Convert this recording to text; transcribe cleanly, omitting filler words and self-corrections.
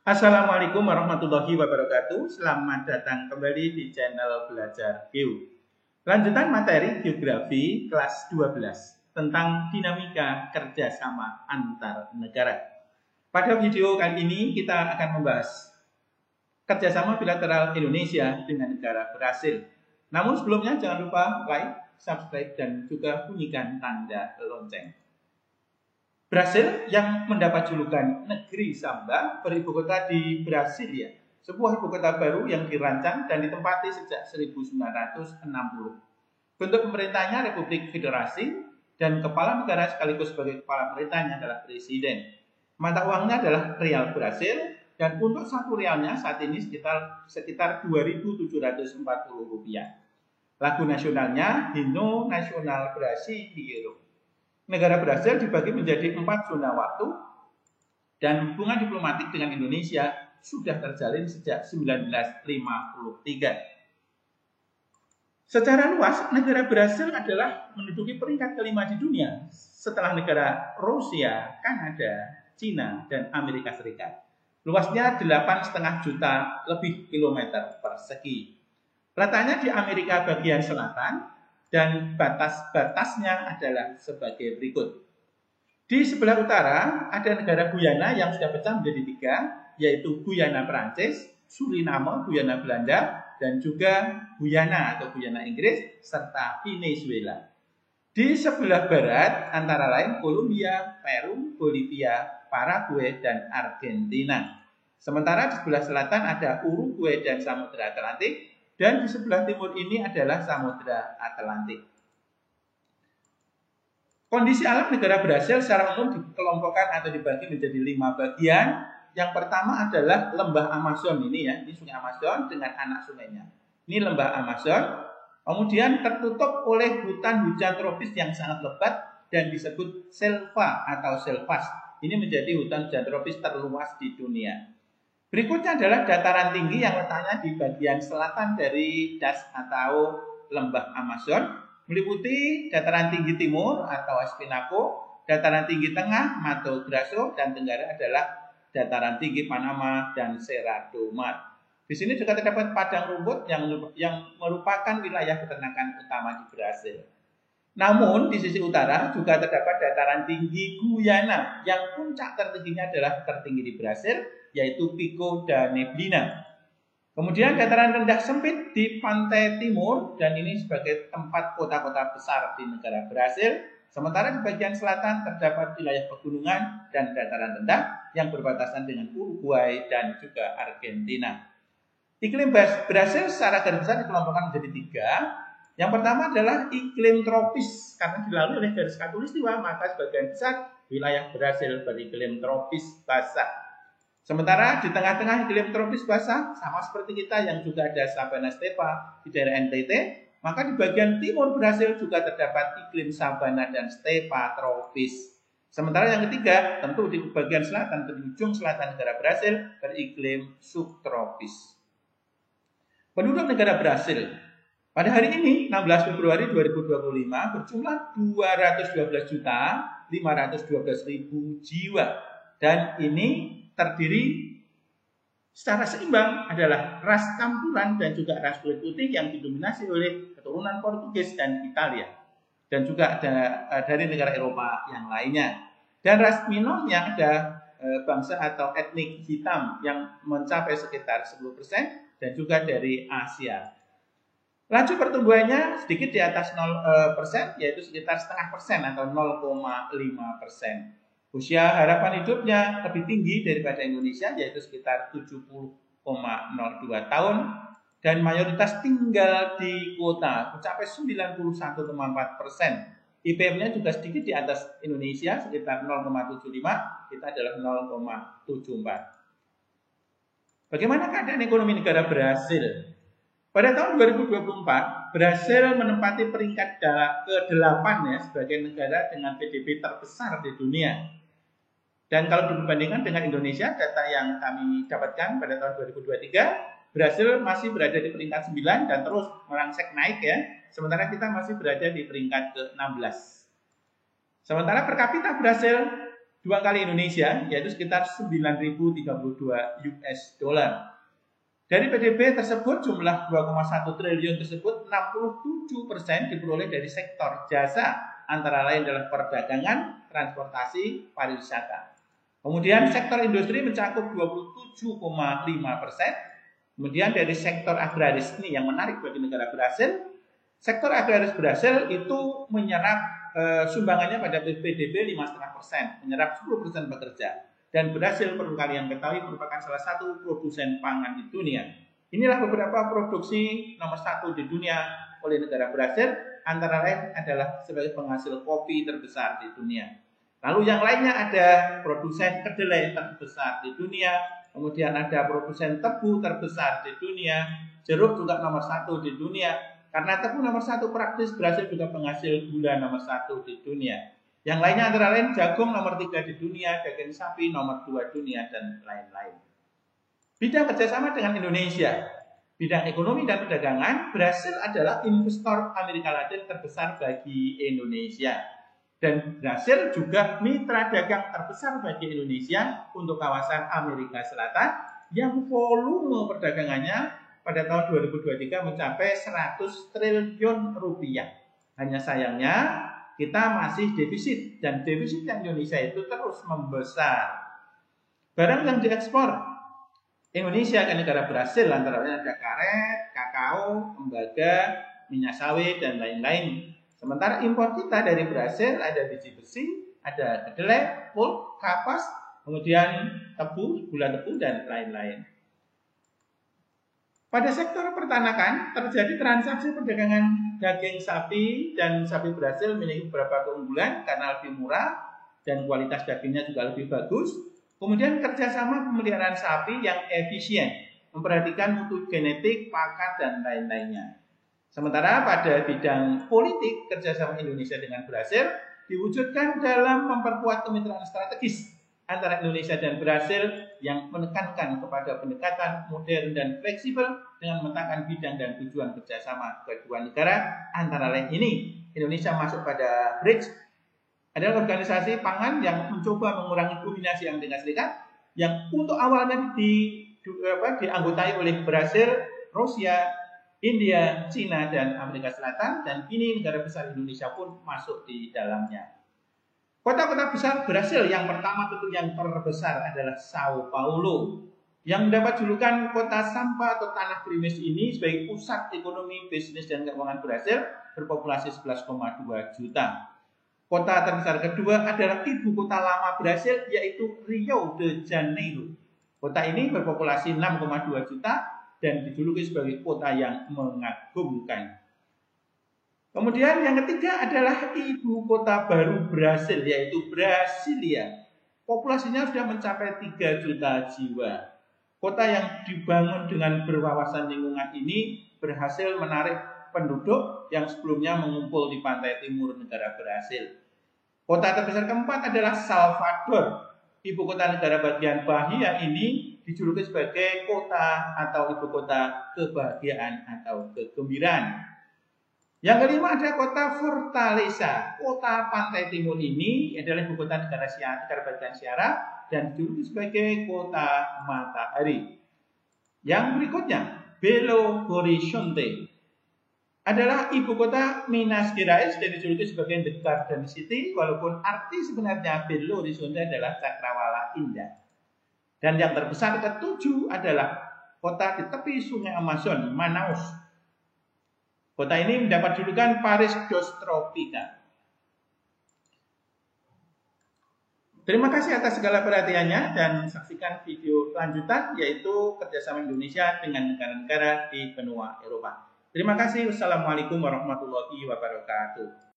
Assalamualaikum warahmatullahi wabarakatuh. Selamat datang kembali di channel Belajar Geo. Lanjutan materi geografi kelas 12 tentang dinamika kerjasama antar negara. Pada video kali ini kita akan membahas kerjasama bilateral Indonesia dengan negara Brasil. Namun sebelumnya jangan lupa like, subscribe, dan juga bunyikan tanda lonceng. Brasil yang mendapat julukan Negeri Samba beribu kota di Brasilia, sebuah ibu kota baru yang dirancang dan ditempati sejak 1960. Bentuk pemerintahnya Republik Federasi dan kepala negara sekaligus sebagai kepala pemerintahnya adalah presiden. Mata uangnya adalah real Brasil dan untuk satu realnya saat ini sekitar 2.740 rupiah. Lagu nasionalnya Himno Nasional Brasileiro. Negara Brasil dibagi menjadi 4 zona waktu dan hubungan diplomatik dengan Indonesia sudah terjalin sejak 1953. Secara luas, negara Brasil adalah menduduki peringkat kelima di dunia setelah negara Rusia, Kanada, Cina, dan Amerika Serikat. Luasnya 8,5 juta lebih kilometer persegi. Letaknya di Amerika bagian selatan dan batas-batasnya adalah sebagai berikut. Di sebelah utara ada negara Guyana yang sudah pecah menjadi 3, yaitu Guyana Prancis, Suriname, Guyana Belanda, dan juga Guyana atau Guyana Inggris, serta Venezuela. Di sebelah barat antara lain Kolombia, Peru, Bolivia, Paraguay, dan Argentina. Sementara di sebelah selatan ada Uruguay dan Samudra Atlantik, dan di sebelah timur ini adalah Samudra Atlantik. Kondisi alam negara Brasil secara umum dikelompokkan atau dibagi menjadi 5 bagian. Yang pertama adalah lembah Amazon ini ya, ini sungai Amazon dengan anak sungainya. Ini lembah Amazon. Kemudian tertutup oleh hutan hujan tropis yang sangat lebat dan disebut selva atau selvas. Ini menjadi hutan hujan tropis terluas di dunia. Berikutnya adalah dataran tinggi yang letaknya di bagian selatan dari das atau lembah Amazon, meliputi dataran tinggi timur atau Espinaco, dataran tinggi tengah Mato Grosso, dan tenggara adalah dataran tinggi Panama dan Serra do Mar. Di sini juga terdapat padang rumput yang merupakan wilayah peternakan utama di Brasil. Namun di sisi utara juga terdapat dataran tinggi Guyana yang puncak tertingginya adalah tertinggi di Brasil, yaitu Pico da Neblina. Kemudian dataran rendah sempit di pantai timur dan ini sebagai tempat kota-kota besar di negara Brasil. Sementara di bagian selatan terdapat wilayah pegunungan dan dataran rendah yang berbatasan dengan Uruguay dan juga Argentina. Iklim Brasil secara garis besar dikelompokkan menjadi 3. Yang pertama adalah iklim tropis, karena dilalui oleh garis khatulistiwa, maka sebagian besar wilayah Brasil beriklim tropis basah. Sementara di tengah-tengah iklim tropis basah, sama seperti kita yang juga ada sabana stepa di daerah NTT, maka di bagian timur Brasil juga terdapat iklim sabana dan stepa tropis. Sementara yang ketiga, tentu di bagian selatan, di ujung selatan negara Brasil beriklim subtropis. Penduduk negara Brasil pada hari ini, 16 Februari 2025, berjumlah 212.512.000 jiwa. Dan ini terdiri secara seimbang adalah ras campuran dan juga ras kulit putih yang didominasi oleh keturunan Portugis dan Italia. Dan juga ada dari negara Eropa yang lainnya. Dan ras minornya ada bangsa atau etnik hitam yang mencapai sekitar 10% dan juga dari Asia. Laju pertumbuhannya sedikit di atas 0%, yaitu sekitar 0,5% atau 0,5%. Usia harapan hidupnya lebih tinggi daripada Indonesia, yaitu sekitar 70,02 tahun. Dan mayoritas tinggal di kota, mencapai 91,4%. IPM-nya juga sedikit di atas Indonesia, sekitar 0,75, kita adalah 0,74. Bagaimana keadaan ekonomi negara Brasil? Pada tahun 2024, Brasil menempati peringkat ke-8 ya, sebagai negara dengan PDB terbesar di dunia. Dan kalau dibandingkan dengan Indonesia, data yang kami dapatkan pada tahun 2023, Brasil masih berada di peringkat 9 dan terus merangsek naik ya. Sementara kita masih berada di peringkat ke-16. Sementara per kapita Brasil 2 kali Indonesia, yaitu sekitar 9.032 US dollar. Dari PDB tersebut, jumlah 2,1 triliun tersebut 67% diperoleh dari sektor jasa, antara lain adalah perdagangan, transportasi, pariwisata. Kemudian sektor industri mencakup 27,5%. Kemudian dari sektor agraris, ini yang menarik bagi negara Brasil. Sektor agraris Brasil itu menyerap sumbangannya pada PDB 5,5%, menyerap 10% pekerja. Dan Brasil, perlu kalian ketahui, merupakan salah satu produsen pangan di dunia. Inilah beberapa produksi nomor 1 di dunia oleh negara Brasil, antara lain adalah sebagai penghasil kopi terbesar di dunia. Lalu yang lainnya ada produsen kedelai terbesar di dunia, kemudian ada produsen tebu terbesar di dunia, jeruk juga nomor 1 di dunia. Karena tebu nomor 1 praktis, Brasil juga penghasil gula nomor 1 di dunia. Yang lainnya antara lain jagung nomor 3 di dunia, daging sapi nomor 2 dunia, dan lain-lain. Bidang kerjasama dengan Indonesia, bidang ekonomi dan perdagangan, Brasil adalah investor Amerika Latin terbesar bagi Indonesia. Dan Brasil juga mitra dagang terbesar bagi Indonesia untuk kawasan Amerika Selatan yang volume perdagangannya pada tahun 2023 mencapai 100 triliun rupiah. Hanya sayangnya kita masih defisit, dan defisit Indonesia itu terus membesar. Barang yang diekspor Indonesia ke negara Brasil antara lain ada karet, kakao, tembaga, minyak sawit, dan lain-lain. Sementara impor kita dari Brasil ada biji besi, ada kedelai, pulp, kapas, kemudian tebu, gula tebu, dan lain-lain. Pada sektor peternakan terjadi transaksi perdagangan daging sapi, dan sapi Brasil memiliki beberapa keunggulan karena lebih murah dan kualitas dagingnya juga lebih bagus. Kemudian kerjasama pemeliharaan sapi yang efisien, memperhatikan mutu genetik, pakan, dan lain-lainnya. Sementara pada bidang politik, kerjasama Indonesia dengan Brasil diwujudkan dalam memperkuat kemitraan strategis antara Indonesia dan Brasil yang menekankan kepada pendekatan modern dan fleksibel dengan memetakan bidang dan tujuan kerjasama kedua negara. Antara lain ini, Indonesia masuk pada BRICS, adalah organisasi pangan yang mencoba mengurangi dominasi Amerika Serikat, yang untuk awalnya dianggotai oleh Brasil, Rusia, India, Cina, dan Amerika Selatan, dan kini negara besar Indonesia pun masuk di dalamnya. Kota-kota besar Brasil yang pertama tentu yang terbesar adalah Sao Paulo, yang mendapat julukan kota sampah atau tanah gerimis ini sebagai pusat ekonomi, bisnis, dan keuangan Brasil, berpopulasi 11,2 juta. Kota terbesar kedua adalah ibu kota lama Brasil, yaitu Rio de Janeiro. Kota ini berpopulasi 6,2 juta dan dijuluki sebagai kota yang mengagumkan. Kemudian yang ketiga adalah ibu kota baru Brasil, yaitu Brasilia. Populasinya sudah mencapai 3 juta jiwa. Kota yang dibangun dengan berwawasan lingkungan ini berhasil menarik penduduk yang sebelumnya mengumpul di pantai timur negara Brasil. Kota terbesar keempat adalah Salvador. Ibu kota negara bagian Bahia ini dijuluki sebagai kota atau ibu kota kebahagiaan atau kegembiraan. Yang kelima ada kota Fortaleza. Kota pantai timur ini adalah ibu kota negara bagian Ceará dan dijuluki sebagai kota matahari. Yang berikutnya, Belo Horizonte adalah ibu kota Minas Gerais dan dijuluki sebagai The Garden City, walaupun arti sebenarnya Belo Horizonte adalah cakrawala indah. Dan yang terbesar ketujuh adalah kota di tepi sungai Amazon, Manaus. Kota ini mendapat julukan Paris dos Tropica. Terima kasih atas segala perhatiannya dan saksikan video lanjutan, yaitu kerjasama Indonesia dengan negara-negara di benua Eropa. Terima kasih. Wassalamualaikum warahmatullahi wabarakatuh.